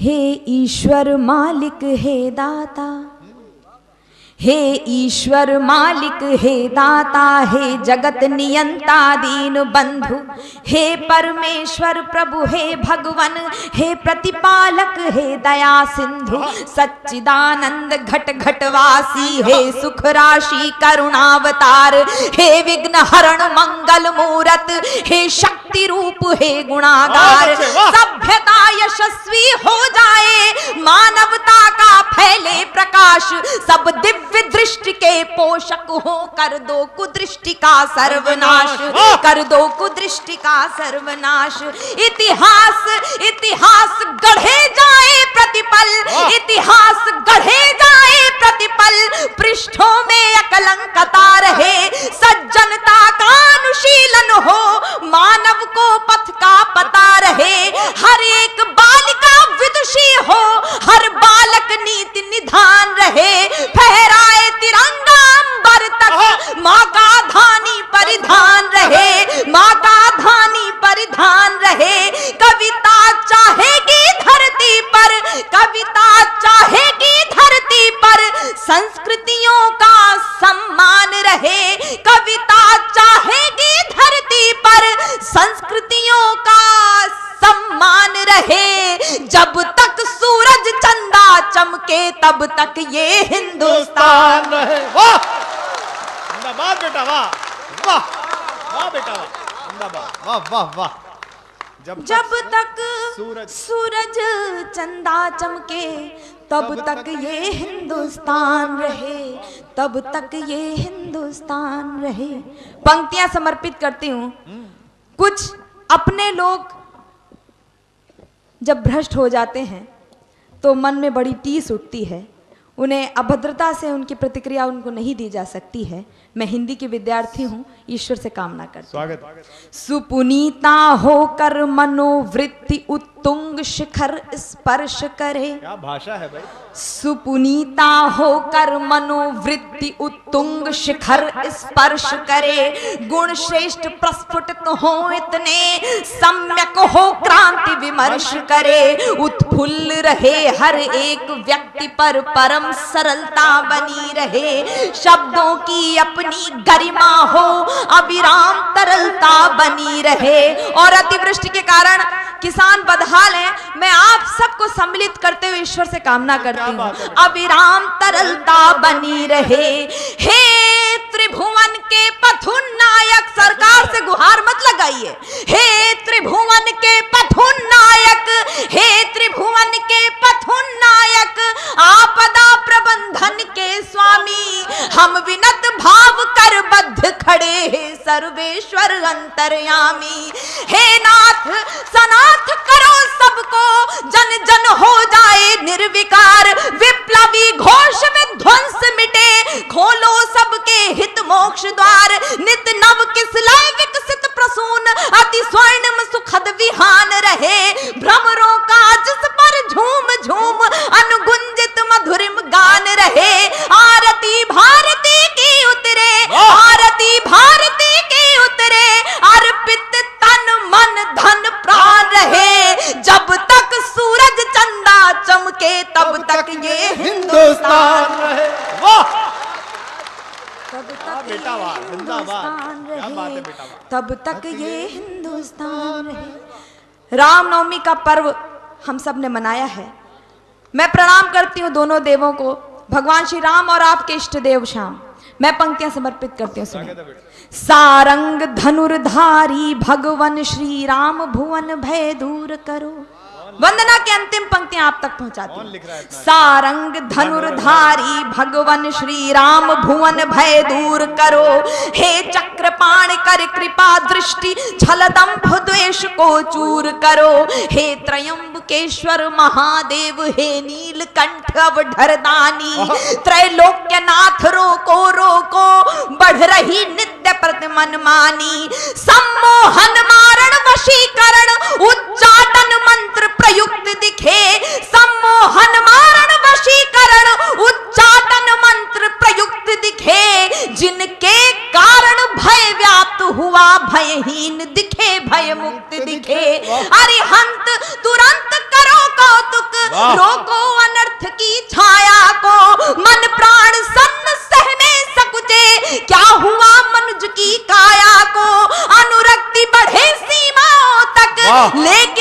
हे ईश्वर मालिक हे दाता, हे ईश्वर मालिक हे दाता, हे जगत नियंता दीन बंधु, हे परमेश्वर प्रभु, हे भगवन, हे प्रतिपालक, हे दया सिंधु, सच्चिदानंद घट घटवासी, हे सुख राशि करुणावतार, हे विघ्न हरण मंगल मूरत, हे शक्ति रूप, हे गुणागार। सभ्यता यशस्वी हो जाए, मानवता का फैले प्रकाश, सब दिव्य दृष्टि के पोषक हो, कर दो कुदृष्टि का सर्वनाश, कर दो कुदृष्टि का सर्वनाश। इतिहास इतिहास गढ़े जाए प्रतिपल, इतिहास गढ़े जाए प्रतिपल, पृष्ठों में अकलंकता रहे, सज्जनता का अनुशीलन हो, मानव को पथ का पता रहे, हर एक बालिका विदुषी हो, हर बालक नीति निधान रहे, फहराए तिरंगा अंबर तक, माँ का धानी परिधान रहे, माँ का धानी परिधान रहे। कविता चाहेगी धरती पर, कविता चाहेगी धरती पर, संस्कृतियों का सम्मान रहे, कविता चाहेगी धरती पर, संस्कृतियों का सम्मान रहे। जब तक सूरज चंदा चमके तब तक ये हिंदुस्तान रहे। वाह जिंदाबाद बेटा, वाह वाह वाह बेटा, वाह जिंदाबाद, वाह वाह वाह। जब तक सूरज चंदा चमके तब तक ये हिंदुस्तान रहे, तब तक ये हिंदुस्तान रहे। पंक्तियां समर्पित करती हूँ। कुछ अपने लोग जब भ्रष्ट हो जाते हैं तो मन में बड़ी टीस उठती है, उन्हें अभद्रता से उनकी प्रतिक्रिया उनको नहीं दी जा सकती है। मैं हिंदी की विद्यार्थी हूँ, ईश्वर से कामना करती हूँ। सुपुनीता होकर मनोवृत्ति उत्तुंग शिखर स्पर्श करे। क्या भाषा है भाई। सुपुनीता होकर मनोवृत्ति उत्तुंग शिखर स्पर्श करे, गुण श्रेष्ठ प्रस्फुटित हो इतने, सम्यक हो क्रांति विमर्श करे, उत्फुल्ल रहे हर एक व्यक्ति पर परम सरलता बनी रहे, शब्दों की अपनी गरिमा हो, अविराम तरलता बनी रहे। और अतिवृष्टि के कारण किसान बदहाल हैं, मैं आप सबको सम्मिलित करते हुए ईश्वर से कामना करती हूँ, अविराम तरलता बनी रहे। हे त्रिभुवन के पथुनायक, सरकार से गुहार मत लगाइए, हे त्रिभुवन के पथुनायक, हे त्रिभुवन के पथुनायक, आपदा प्रबंधन के स्वामी, हम विनत भाव कर बद्ध खड़े हैं सर्वेश्वर अंतर्यामी। हे नाथ सनाथ करो सबको, जन जन हो जाए निर्विकार, विप्लवी घोष में ध्वंस मिटे, खोलो सबके हित मोक्ष द्वार, नित नव किसलय विकसित प्रसून, अति स्वर्णिम सुखद विहान रहे, भ्रमरों का जिस पर झूम झूम अनुगुंजित मधुरिम गान रहे। आरती भारती की उतरे, आरती भारती की उतरे, अर्पित तन मन धन प्राण रहे, जब तक सूरज चंदा चमके तब तक ये हिंदुस्तान रहे। वाह तब तक बेटा, वाह जिंदाबाद, क्या बात है बेटा, तब तक ये हिंदुस्तान रहे। रामनवमी का पर्व हम सब ने मनाया है। मैं प्रणाम करती हूँ दोनों देवों को, भगवान श्री राम और आपके इष्ट देव श्याम। मैं पंक्तियां समर्पित करती हूँ, सुनिए। सारंग धनुर्धारी भगवन श्री राम, भुवन भय दूर करो। वंदना की अंतिम पंक्तियां आप तक पहुंचाती हूं। सारंग धनुर्धारी भगवन श्री राम, भुवन भय दूर करो, हे चक्रपाण कर कृपा दृष्टि, छल दंभ द्वेष को चूर करो, हे त्रयंबकेश्वर महादेव, हे नीलकंठ अवधरदानी, त्रैलोक्यनाथ रोको रोको, बढ़ रही नित्य प्रति मनमानी, सम्मोहन मारण वशीकरण, उच्चाटन मंत्र प्रयुक्त दिखे, सम्मोहन मारण वशीकरण, उच्चाटन मंत्र प्रयुक्त दिखे, जिनके कारण भय व्याप्त हुआ भयहीन दिखे, भय मुक्त दिखे, अरिहंत तुरंत करो कौतुक, वाह। रोको अनर्थ की छाया को, मन प्राण सन्न सहमे सकुचे, क्या हुआ मनुज की काया को, अनुरक्ति बढ़े सीमाओं तक, वाह। ले